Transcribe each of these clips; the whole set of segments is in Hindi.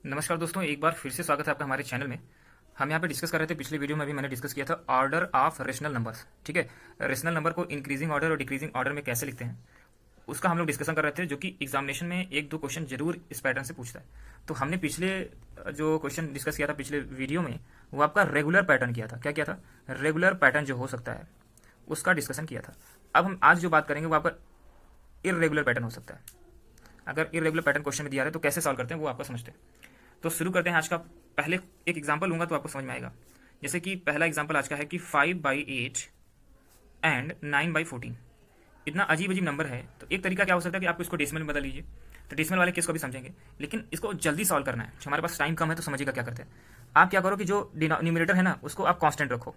नमस्कार दोस्तों, एक बार फिर से स्वागत है आपका हमारे चैनल में। हम यहाँ पे डिस्कस कर रहे थे, पिछले वीडियो में भी मैंने डिस्कस किया था ऑर्डर ऑफ रेशनल नंबर्स। ठीक है, रेशनल नंबर को इंक्रीजिंग ऑर्डर और डिक्रीजिंग ऑर्डर में कैसे लिखते हैं उसका हम लोग डिस्कशन कर रहे थे, जो कि एग्जामिनेशन में एक दो क्वेश्चन जरूर इस पैटर्न से पूछता है। तो हमने पिछले जो क्वेश्चन डिस्कस किया था पिछले वीडियो में, वो आपका रेगुलर पैटर्न किया था। क्या किया था? रेगुलर पैटर्न जो हो सकता है उसका डिस्कशन किया था। अब हम आज जो बात करेंगे वो आपका इरेगुलर पैटर्न हो सकता है। अगर इरेगुलर पैटर्न क्वेश्चन में दिया है तो कैसे सॉल्व करते हैं वो आपको समझते हैं। तो शुरू करते हैं आज का। पहले एक एग्जांपल लूंगा तो आपको समझ में आएगा। जैसे कि पहला एग्जांपल आज का है कि 5/8 एंड 9/14। इतना अजीब अजीब नंबर है, तो एक तरीका क्या हो सकता है कि आप इसको डेसिमल में बदल लीजिए। तो डेसिमल वाले केस को भी समझेंगे, लेकिन इसको जल्दी सॉल्व करना है। हमारे पास टाइम कम है, तो समझिएगा क्या करते हैं। आप क्या करो कि जो न्यूमरेटर है ना उसको आप कांस्टेंट रखो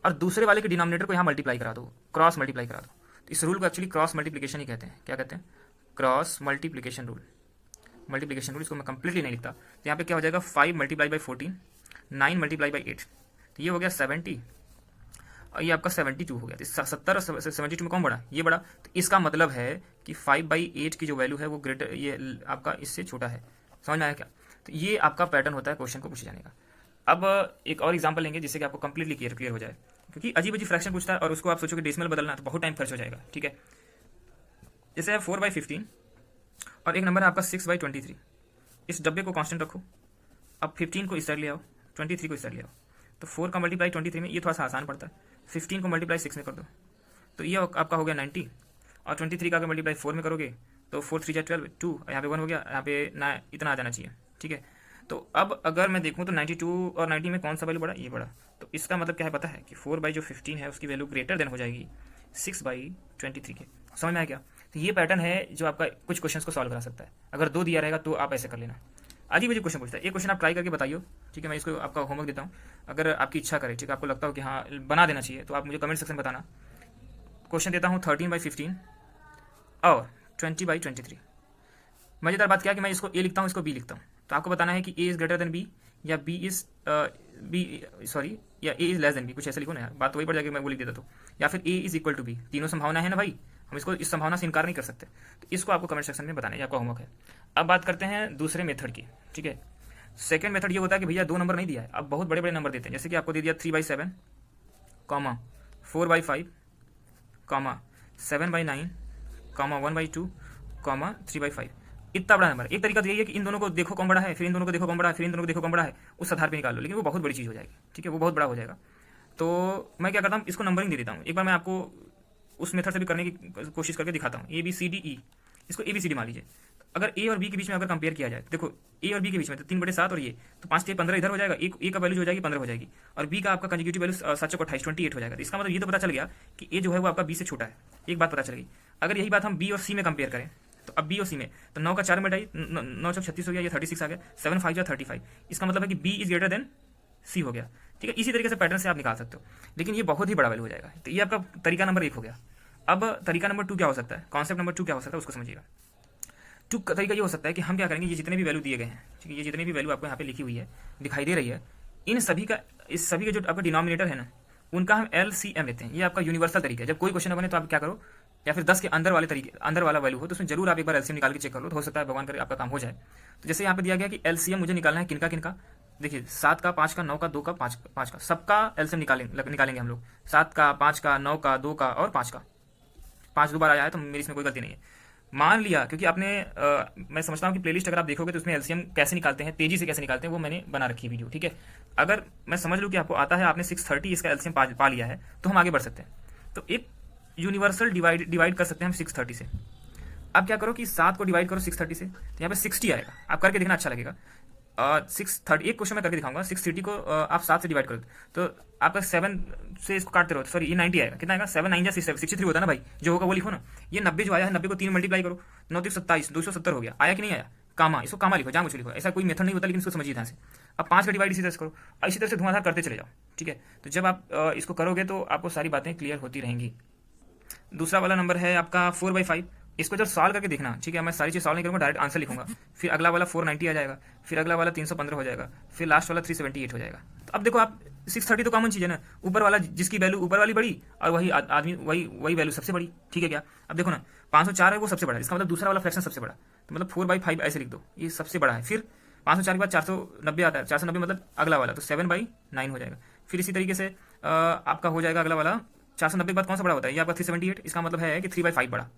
और दूसरे वाले के डिनोमिनेटर को यहाँ मल्टीप्लाई करा दो, क्रॉस मल्टीप्लाई करा दो। तो इस रूल को एक्चुअली क्रॉस मल्टीप्लिकेशन ही कहते हैं। क्या कहते हैं? Cross multiplication rule. Multiplication rule, इसको मैं कंप्लीटली नहीं लिखता। तो यहाँ पे क्या हो जाएगा? 5 × 14, 9 × 8। तो ये हो गया 70 और ये आपका 72 हो गया। तो 70 और 72 में कौन बड़ा? ये बड़ा। तो इसका मतलब है कि 5/8 की जो वैल्यू है वो ग्रेटर, ये आपका इससे छोटा है। समझ में आया क्या? तो ये आपका पैटर्न होता है क्वेश्चन को पूछे जाने का। अब एक और एग्जाम्पल लेंगे जिससे कि आपको कंप्लीटली क्लियर हो जाए, क्योंकि अजीब अजीब फ्रैक्शन पूछता है और उसको आप सोचोगे डेसिमल बदलना तो बहुत टाइम खर्च हो जाएगा। ठीक है, जैसे है 4/15 और एक नंबर है आपका 6/23। इस डब्बे को कांस्टेंट रखो। अब 15 को इस साइड ले आओ, 23 को इस साइड ले आओ। तो 4 का मल्टीप्लाई 23 में, ये थोड़ा सा आसान पड़ता है। 15 को मल्टीप्लाई 6 में कर दो तो ये आपका हो गया 90। और 23 का अगर मल्टीप्लाई 4 में करोगे तो 4 3 12, 2 यहाँ पे 1 हो गया, यहाँ पे ना इतना आ जाना चाहिए। ठीक है, तो अब अगर मैं देखूँ तो 92 और 90 में कौन सा वैल्यू बड़ा? ये बड़ा। तो इसका मतलब क्या है पता है? कि 4/15 है उसकी वैल्यू ग्रेटर देन हो जाएगी 6/23 के। समझ में आया क्या? तो ये पैटर्न है जो आपका कुछ क्वेश्चंस को सॉल्व करा सकता है। अगर 2 दिया रहेगा तो आप ऐसे कर लेना। अजीब अजीब क्वेश्चन पूछता है। एक क्वेश्चन आप ट्राई करके बताइए। ठीक है, मैं इसको आपका होमवर्क देता हूँ। अगर आपकी इच्छा करे, ठीक है, आपको लगता हो कि हाँ बना देना चाहिए, तो आप मुझे कमेंट सेक्शन में बताना। क्वेश्चन देता हूँ 13/15 और 20/23। मजेदार बात क्या है कि मैं इसको ए लिखता हूँ, इसको बी लिखता हूँ। तो आपको बताना है कि ए इज ग्रेटर देन बी या या ए इज लेस देन बी। कुछ ऐसे लिखो ना यार, बात तो वही पड़ जाएगी, मैं वो लिख देता तो। या फिर ए इज इक्वल टू बी। तीनों संभावना है ना भाई, हम इसको इस संभावना से इनकार नहीं कर सकते। तो इसको आपको कमेंट सेक्शन में बताना है, आपका होमवर्क है। अब बात करते हैं दूसरे मेथड की। ठीक है, सेकंड मेथड ये होता है कि भैया 2 नंबर नहीं दिया है, अब बहुत बड़े बड़े नंबर देते हैं। जैसे कि आपको दे दिया 3/7, 4/5, 7/9, 1/2, 3/5। इतना बड़ा नंबर। एक तरीका तो यही है कि इन दोनों को देखो कौन बड़ा है, फिर इन दोनों को देखो कौन बड़ा है, फिर इन दोनों को देखो कौन बड़ा है, उस आधार पे निकाल लो। लेकिन वो बहुत बड़ी चीज़ हो जाएगी। ठीक है, वो बहुत बड़ा हो जाएगा। तो मैं क्या करता हूँ, इसको नंबरिंग दे देता हूँ। एक बार मैं आपको उस मेथड से भी करने की कोशिश करके दिखाता हूँ। ABCDE, इसको ABCD मान लीजिए। अगर ए और बी के बीच में अगर कंपेयर किया जाए, देखो ए और बी के बीच में तो 3/7 और ये तो 5 15 इधर हो जाएगा। ए का वैल्यू हो जाएगी 15 हो जाएगी, और बी का आपका कंजुगेटिव वैल्यू 7 28 28 हो जाएगा। तो इसका मतलब ये तो पता चल गया कि ए जो है वो आपका बी से छोटा है। एक बात पता चल गई। अगर यही बात हम बी और सी में कंपेयर करें, तो अब बी और सी में तो 9 का 4 में 9 चौक 36 हो गया, ये 36 आ गया, 7 5 35। इसका मतलब है कि बी इज ग्रेटर देन सी हो गया। ठीक है, इसी तरीके से पैटर्न से आप निकाल सकते हो, लेकिन ये बहुत ही बड़ा वैल्यू हो जाएगा। तो ये आपका तरीका नंबर 1 हो गया। अब तरीका नंबर 2 क्या हो सकता है? कॉन्सेप्ट नंबर 2 क्या हो सकता है उसको समझिएगा। तरीका ये हो सकता है कि हम क्या करेंगे, ये जितने भी वैल्यू दिए गए हैं, ठीक है, ये जितने भी वैल्यू आपको यहाँ पे लिखी हुई है, दिखाई दे रही है, इन सभी का, इस सभी का जो आपका डिनोमिनेटर है ना, उनका हम LCM लेते हैं। ये आपका यूनिवर्सल तरीका है। जब कोई क्वेश्चन बने तो आप क्या करो, या फिर 10 के अंदर वाले तरीके, अंदर वाला वैल्यू हो तो उसमें जरूर आप एक बार LCM निकाल के चेक कर लो, तो हो सकता है भगवान करे आपका काम हो जाए। तो जैसे यहाँ पे दिया गया कि LCM मुझे निकालना है किनका किनका। देखिए 7 का, 5 का, 9 का, 2 का, 5 का, सबका LCM निकालेंगे हम लोग। 7 का, 5 का, 9 का, 2 का और 5 का। 5 2 बार आया है तो मेरी इसमें कोई गलती नहीं है। मान लिया, क्योंकि आपने मैं समझता हूँ कि प्लेलिस्ट अगर आप देखोगे तो उसमें LCM कैसे निकालते हैं, तेजी से कैसे निकालते हैं, वो मैंने बना रखी है वीडियो। ठीक है, अगर मैं समझ लूँ कि आपको आता है, आपने 630 इसका LCM पा लिया है, तो हम आगे बढ़ सकते हैं। तो एक यूनिवर्सल डिवाइड कर सकते हैं हम 630 से। अब क्या करो कि 7 को डिवाइड करो 630 से, तो यहाँ पे 60 आएगा। आप करके देखना, अच्छा लगेगा। 630 एक क्वेश्चन में करके दिखाऊंगा। 630 को आप 7 से डिवाइड करो तो आपका 7 से इसको काटते रहो, सॉरी ये 90 आएगा। कितना आएगा? 7 9 63 होता है ना भाई, जो होगा वो लिखो ना। ये 90 जो आया है, 90 को 3 मल्टीप्लाई करो, 9 3 27, 270 हो गया। आया कि नहीं आया? कामा, इसको कामा लिखो, जान मुझे लिखो। ऐसा कोई मेथड नहीं होता, लेकिन इसको समझिए ध्यान से। अब 5 का डिवाइड इसी तरह से करो, और इसी तरह से धुआंधार करते चले जाओ। ठीक है, तो जब आप इसको करोगे तो आपको सारी बातें क्लियर होती रहेंगी। दूसरा वाला नंबर है आपका 4/5। इसको जब सॉल्व करके देखना। ठीक है, मैं सारी चीज़ सॉल्व नहीं करूँगा, डायरेक्ट आंसर लिखूंगा। फिर अगला वाला 490 आ जाएगा, फिर अगला वाला 315 हो जाएगा, फिर लास्ट वाला 378 हो जाएगा। तो अब देखो आप 630 तो कॉमन चीज़ है ना, ऊपर वाला जिसकी वैल्यू ऊपर वाली बड़ी और वही आदमी वही वैल्यू सबसे बड़ी। ठीक है क्या? अब देखो ना 504 है वो सबसे बड़ा है, इसका मतलब दूसरा वाला फ्रैक्शन सबसे बड़ा। तो मतलब 4/5 ऐसे लिख दो, ये सबसे बड़ा है। फिर 504 के बाद 490 आता है, 490 मतलब अगला वाला, तो 7/9 हो जाएगा। फिर इसी तरीके से आपका हो जाएगा अगला वाला 490 के बाद कौन सा बड़ा होता है, ये आपका 378, इसका मतलब है कि 3/5 बड़ा,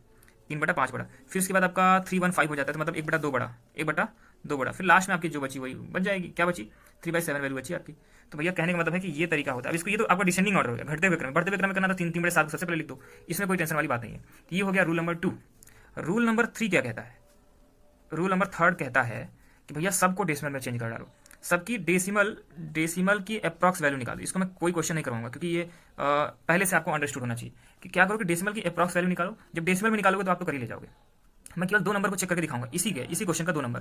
3/5 बड़ा। फिर उसके बाद आपका 315 हो जाता है, तो मतलब 1/2 बड़ा, 1/2 बड़ा। फिर लास्ट में आपकी जो बची वही बच जाएगी, क्या बची, 3/7 वैल्यू बची आपकी। तो भैया कहने का मतलब है कि ये तरीका होता है। अब इसको, ये तो आपका डिसेंडिंग ऑर्डर हो गया, घटते हुए क्रम, बढ़ते हुए क्रम में करना था 3/7 सबसे पहले लिख दो, इसमें कोई टेंशन वाली बात नहीं है। तो ये हो गया रूल नंबर 2। रूल नंबर 3 क्या कहता है, रूल नंबर 3 कहता है कि भैया सबको डेसिमल में चेंज कर डालो, सबकी डेसिमल की अप्रॉक्स वैल्यू निकालो। इसको मैं कोई क्वेश्चन नहीं करवाऊंगा, क्योंकि ये पहले से आपको अंडरस्टूड होना चाहिए कि क्या करो कि डेसिमल की अप्रॉक्स वैल्यू निकालो। जब डेसिमल में निकालोगे तो आप तो कर ही ले जाओगे। मैं केवल 2 नंबर को चेक करके दिखाऊंगा, इसी क्वेश्चन का 2 नंबर,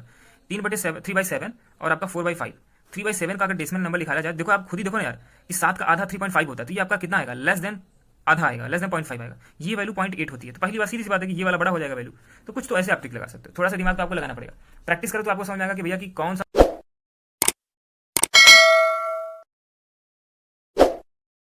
3/7 और आपका 4/5। 3/7 का अगर डेसिमल नंबर निकाला जाए, देखो आप खुद ही देखो ना यार, इस 7 का आधा 3.5 होता है, तो ये आपका कितना आएगा, लेस देन आधा आएगा, लेस देन 0.5 आएगा। ये वैल्यू 0.8 होती है। तो पहली बात सीधी सी बात है कि ये वाला बड़ा हो जाएगा वैल्यू। तो कुछ तो ऐसे आप ट्रिक लगा सकते हो, थोड़ा सा दिमाग तो आपको लगाना पड़ेगा। प्रैक्टिस करो तो आपको समझ आएगा कि भैया कि कौन सा